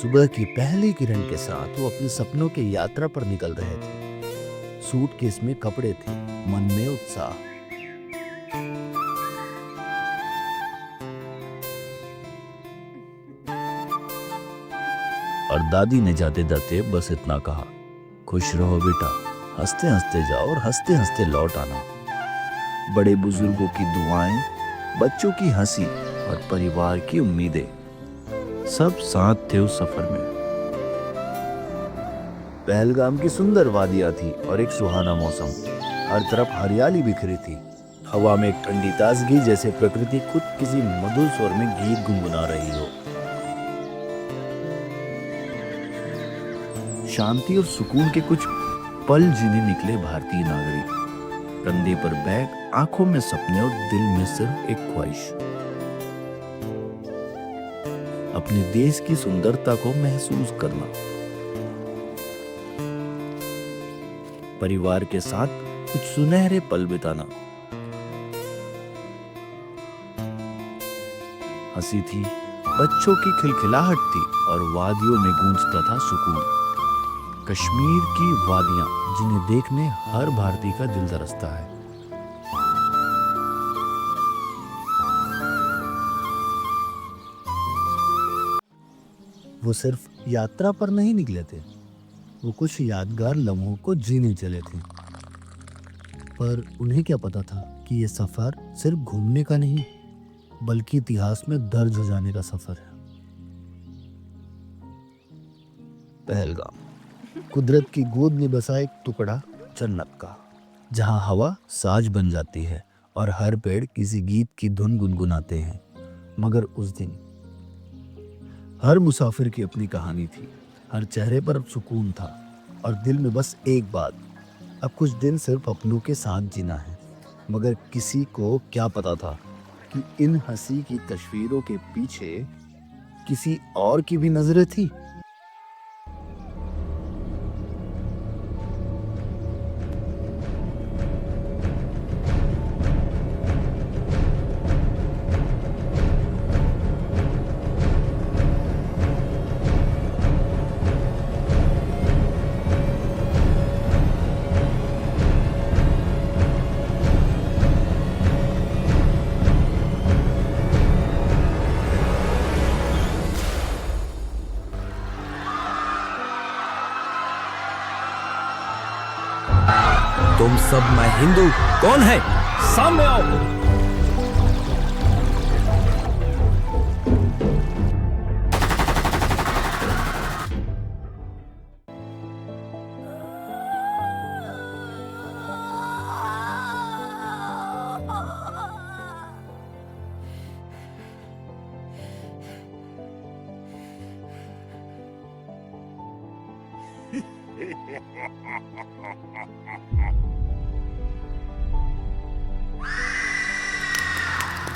सुबह की पहली किरण के साथ वो अपने सपनों की यात्रा पर निकल रहे थे। सूटकेस में कपड़े थे, मन में उत्साह। और दादी ने जाते जाते बस इतना कहा, खुश रहो बेटा, हंसते हंसते जाओ और हंसते हंसते लौट आना। बड़े बुजुर्गों की दुआएं, बच्चों की हंसी और परिवार की उम्मीदें, सब साथ थे उस सफर में। पहलगाम की सुंदर वादियां थी और एक सुहाना मौसम। हर तरफ हरियाली बिखरी थी। हवा में एक ठंडी ताजगी, जैसे प्रकृति खुद किसी मधुर स्वर में गीत गुनगुना रही हो। शांति और सुकून के कुछ पल जीने निकले भारतीय नागरिक। कंधे पर बैग, आंखों में सपने और दिल में सिर्फ एक ख्वाहिश, अपने देश की सुंदरता को महसूस करना। परिवार के साथ कुछ सुनहरे पल बिताना। हंसी थी, बच्चों की खिलखिलाहट थी और वादियों में गूंजता था सुकून। कश्मीर की वादियां, जिन्हें देखने हर भारतीय का दिल तरसता है। वो सिर्फ यात्रा पर नहीं निकले थे, वो कुछ यादगार लम्हों को जीने चले थे। पर उन्हें क्या पता था कि ये सफर सिर्फ घूमने का नहीं, बल्कि इतिहास में दर्ज हो जाने का सफर है। पहलगाम, कुदरत की गोद में बसा एक टुकड़ा जन्नत का, जहां हवा साज बन जाती है और हर पेड़ किसी गीत की धुन गुनगुनाते हैं। मगर उस दिन हर मुसाफिर की अपनी कहानी थी। हर चेहरे पर अब सुकून था और दिल में बस एक बात, अब कुछ दिन सिर्फ अपनों के साथ जीना है। मगर किसी को क्या पता था कि इन हंसी की तस्वीरों के पीछे किसी और की भी नजरें थी। तुम सब मैं हिंदू, कौन है? सामने आओ।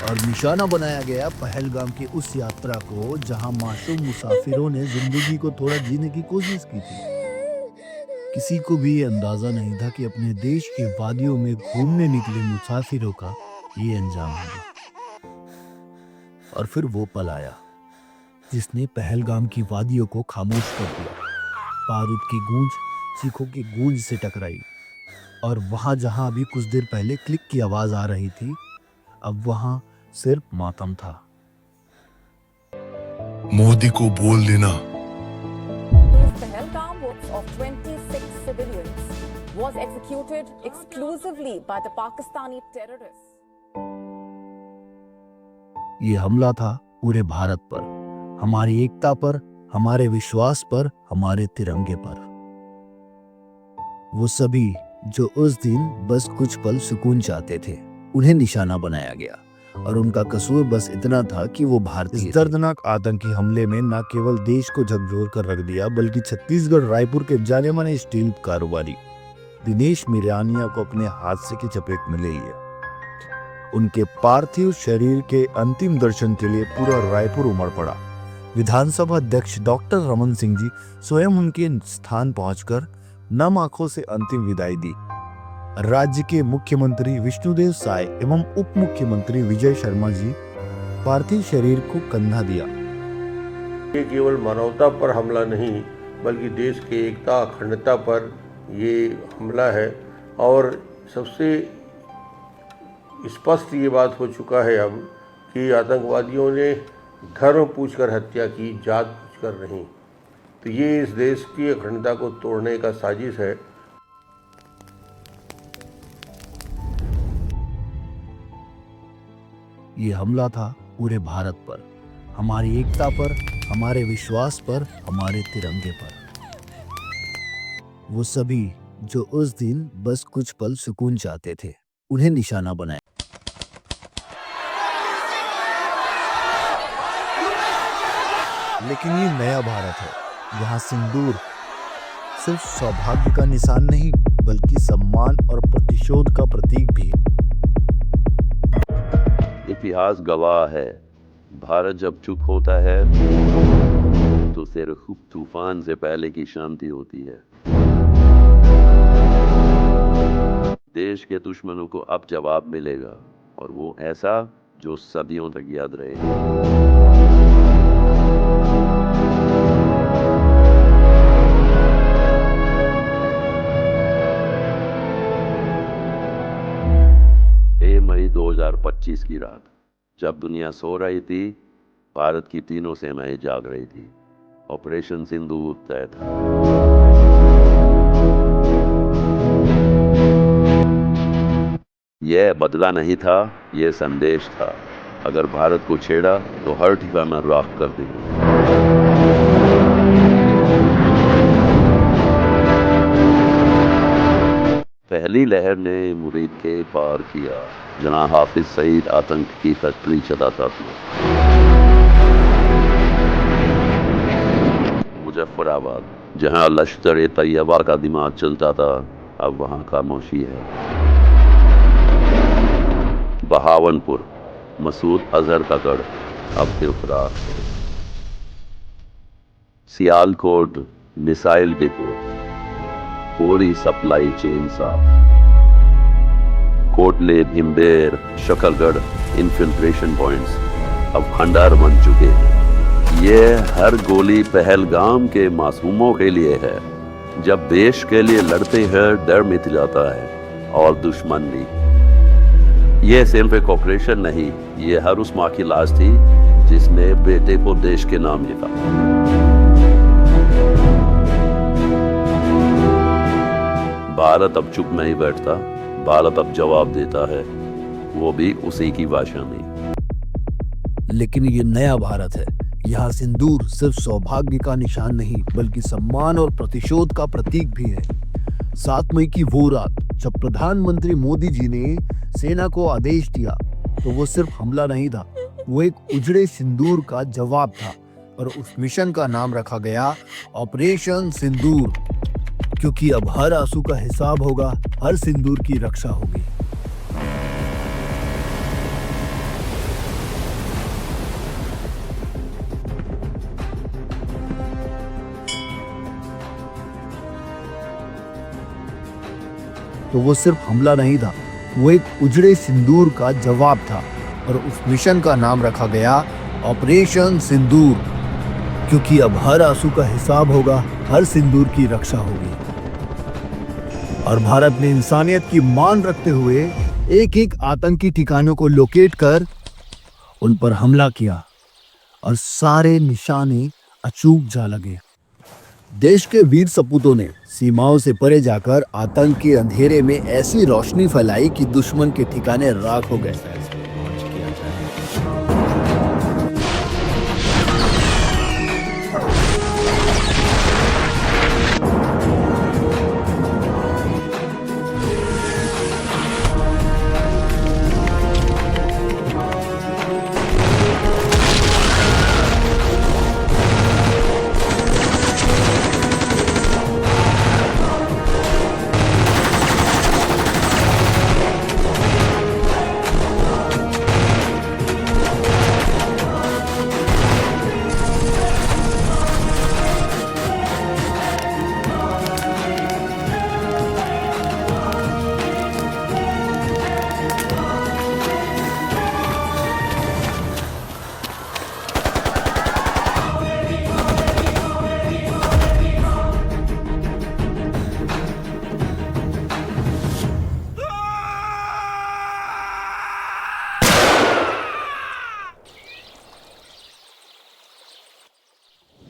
और निशाना बनाया गया पहलगाम की उस यात्रा को, जहां मासूम मुसाफिरों ने जिंदगी को थोड़ा जीने की कोशिश की थी। किसी को भी ये अंदाजा नहीं था कि अपने देश के वादियों में घूमने निकले मुसाफिरों का ये अंजाम होगा। और फिर वो पल आया जिसने पहलगाम की वादियों को खामोश कर दिया। बारूद की गूंज चीखों की गूंज से टकराई और वहां जहां अभी कुछ देर पहले क्लिक की आवाज आ रही थी, अब वहां सिर्फ मातम था। मोदी को बोल देना। Pahalgam of 26 civilians was executed exclusively by the Pakistani terrorists. ये हमला था पूरे भारत पर, हमारी एकता पर, हमारे विश्वास पर, हमारे तिरंगे पर। वो सभी जो उस दिन बस कुछ पल सुकून चाहते थे, उन्हें निशाना बनाया गया और उनका कसूर बस इतना था कि वो भारतीय। इस दर्दनाक आतंकी हमले में न केवल देश को झकझोर कर रख दिया, बल्कि छत्तीसगढ़ रायपुर के जाने माने स्टील कारोबारी दिनेश मिरानिया को अपने हादसे की चपेट में ले लिया। उनके पार्थिव शरीर के अंतिम दर्शन के लिए पूरा रायपुर उमड़ पड़ा। विधानसभा अध्यक्ष डॉक्टर रमन सिंह जी स्वयं उनके स्थान पहुंचकर नम आंखों से अंतिम विदाई दी। राज्य के मुख्यमंत्री विष्णुदेव साय एवं उप मुख्यमंत्री विजय शर्मा जी पार्थिव शरीर को कंधा दिया। ये केवल मानवता पर हमला नहीं बल्कि देश की एकता अखंडता पर ये हमला है। और सबसे स्पष्ट ये बात हो चुका है अब कि आतंकवादियों ने धर्म पूछकर हत्या की, जात पूछकर नहीं। तो ये इस देश की अखंडता को तोड़ने का साजिश है। ये हमला था पूरे भारत पर, हमारी एकता पर, हमारे विश्वास पर, हमारे तिरंगे पर। वो सभी जो उस दिन बस कुछ पल सुकून चाहते थे, उन्हें निशाना बनाया। लेकिन ये नया भारत है, यहाँ सिंदूर सिर्फ सौभाग्य का निशान नहीं बल्कि सम्मान और प्रतिशोध का प्रतीक भी है। इतिहास गवाह है, भारत जब चुप होता है तो सिर्फ तूफान से पहले की शांति होती है। देश के दुश्मनों को अब जवाब मिलेगा और वो ऐसा जो सदियों तक याद रहेगा। मई 2025 की रात जब दुनिया सो रही थी, भारत की तीनों सेनाएं जाग रही थी। ऑपरेशन सिंदूर तय था। यह बदला नहीं था, यह संदेश था। अगर भारत को छेड़ा तो हर ठिकाना राख कर देंगे। पहली लहर ने मुरीद के पार किया, जनाब हाफिज सईद आतंक की फैक्ट्री चलाता था। मुजफ्फराबाद, जहां लश्कर तैयबा का दिमाग चलता था, अब वहां खामोशी है। बहावनपुर, मसूद अजहर का गढ़ अब फिरफरार है। सियालकोट, मिसाइल डिपो, पूरी सप्लाई चेन साफ। कोटले, भिम्बेर, शकरगढ़ इन्फिल्ट्रेशन पॉइंट्स अब खंडहर बन चुके हैं। ये हर गोली पहलगाम के मासूमों के लिए है। जब देश के लिए लड़ते हैं डर मिट जाता है और दुश्मन भी। ये सिर्फ एक ऑपरेशन नहीं, ये हर उस माँ की लाश थी जिसने बेटे को देश के नाम लिखा। भारत अब चुप नहीं बैठता, भारत अब जवाब देता है, वो भी उसी की भाषा में। लेकिन ये नया भारत है, यहाँ सिंदूर सिर्फ सौभाग्य का निशान नहीं बल्कि सम्मान और प्रतिशोध का प्रतीक भी है। 7 मई की वो रात जब प्रधानमंत्री मोदी जी ने सेना को आदेश दिया तो वो सिर्फ हमला नहीं था, वो एक उजड़े सिंदूर का जवाब था। और उस मिशन का नाम रखा गया ऑपरेशन सिंदूर, क्योंकि अब हर आंसू का हिसाब होगा, हर सिंदूर की रक्षा होगी। तो वो सिर्फ हमला नहीं था, वो एक उजड़े सिंदूर का जवाब था। और उस मिशन का नाम रखा गया ऑपरेशन सिंदूर, क्योंकि अब हर आंसू का हिसाब होगा, हर सिंदूर की रक्षा होगी। और भारत ने इंसानियत की मान रखते हुए एक एक आतंकी ठिकानों को लोकेट कर उन पर हमला किया और सारे निशाने अचूक जा लगे। देश के वीर सपूतों ने सीमाओं से परे जाकर आतंक के अंधेरे में ऐसी रोशनी फैलाई कि दुश्मन के ठिकाने राख हो गए।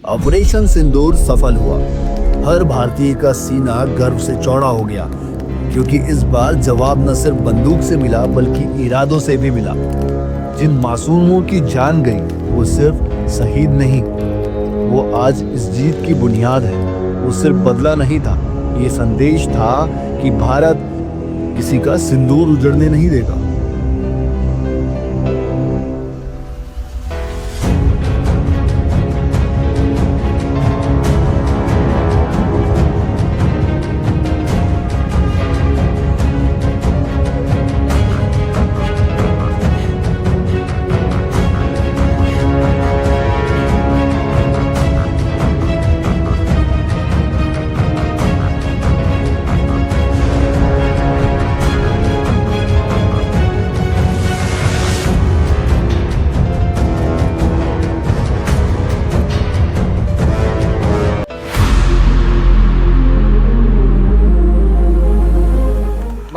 ऑपरेशन सिंदूर सफल हुआ। हर भारतीय का सीना गर्व से चौड़ा हो गया, क्योंकि इस बार जवाब न सिर्फ बंदूक से मिला बल्कि इरादों से भी मिला। जिन मासूमों की जान गई वो सिर्फ शहीद नहीं, वो आज इस जीत की बुनियाद है। वो सिर्फ बदला नहीं था, ये संदेश था कि भारत किसी का सिंदूर उजड़ने नहीं देगा।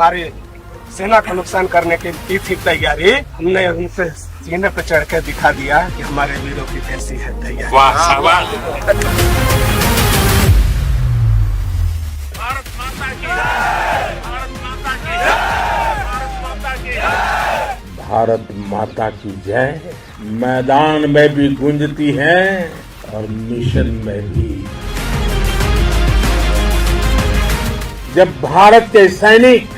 हमारी सेना का नुकसान करने की की थी तैयारी, हमने उनसे सीने पर चढ़ कर दिखा दिया कि हमारे वीरों की कैसी है तैयारी। वाह शाबाश। भारत माता की जय, भारत माता की जय, भारत माता की जय। भारत माता की जय मैदान में भी गूंजती है और मिशन में भी। जब भारत के सैनिक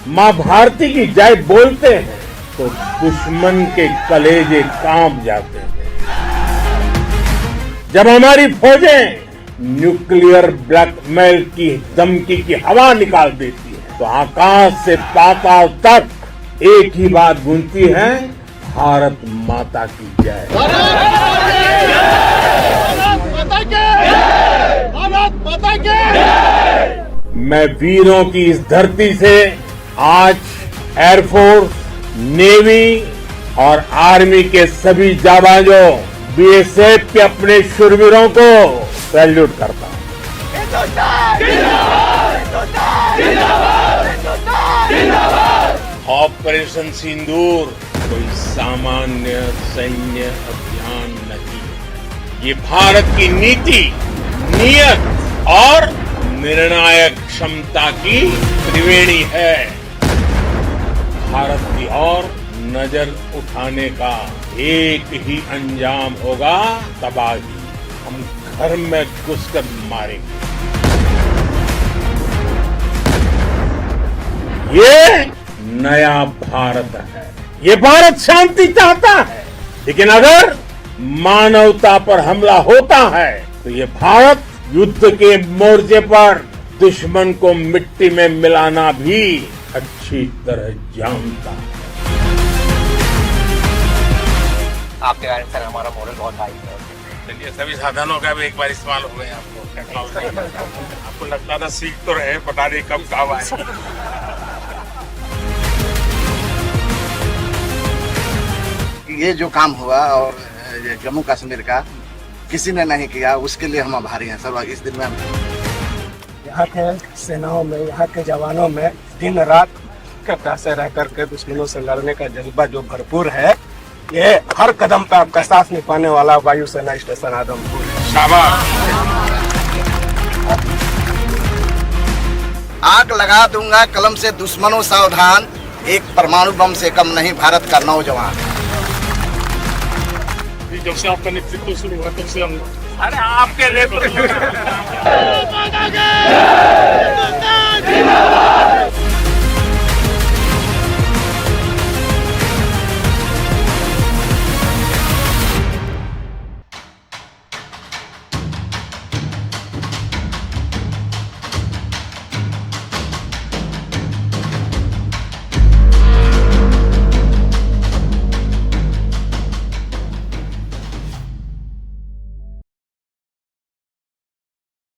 मां भारती की जय बोलते हैं तो दुश्मन के कलेजे कांप जाते हैं। जब हमारी फौजें न्यूक्लियर ब्लैकमेल की धमकी की हवा निकाल देती है तो आकाश से पाताल तक एक ही बात गूंजती है, भारत माता की जय। मैं वीरों की इस धरती से आज एयरफोर्स, नेवी और आर्मी के सभी जाबाजों, बीएसएफ के अपने शूरवीरों को सैल्यूट करता हूं। ऑपरेशन सिंदूर कोई सामान्य सैन्य अभियान नहीं है। ये भारत की नीति, नियत और निर्णायक क्षमता की त्रिवेणी है। भारत की ओर नजर उठाने का एक ही अंजाम होगा, तबाही। हम घर में घुसकर मारेंगे। ये नया भारत है। ये भारत शांति चाहता है, लेकिन अगर मानवता पर हमला होता है तो ये भारत युद्ध के मोर्चे पर दुश्मन को मिट्टी में मिलाना भी अच्छी तरह जानता है। आपके कारण सर हमारा मॉरल बहुत हाई है। चलिए, सभी साधनों का भी एक बार इस्तेमाल हो गए आपको टेक्नोलॉजी। आपको लगता था सीख तो रहे, पता नहीं कब काम आए। ये जो काम हुआ और जम्मू कश्मीर का किसी ने नहीं किया, उसके लिए हम आभारी हैं सर। इस दिन में यहाँ के सेनाओं में, यहाँ के जवानों में दिन रात कटा से रह करके दुश्मनों से लड़ने का जज्बा जो भरपूर है, ये हर कदम पे आपका साथ निभाने वाला वायुसेना स्टेशन आदमपुर है। शाबाश। आग लगा दूंगा कलम से दुश्मनों सावधान, एक परमाणु बम से कम नहीं भारत का नौजवान। जब से आपका नेतृत्व शुरू हुआ तब से हम, अरे आपके नेतृत्व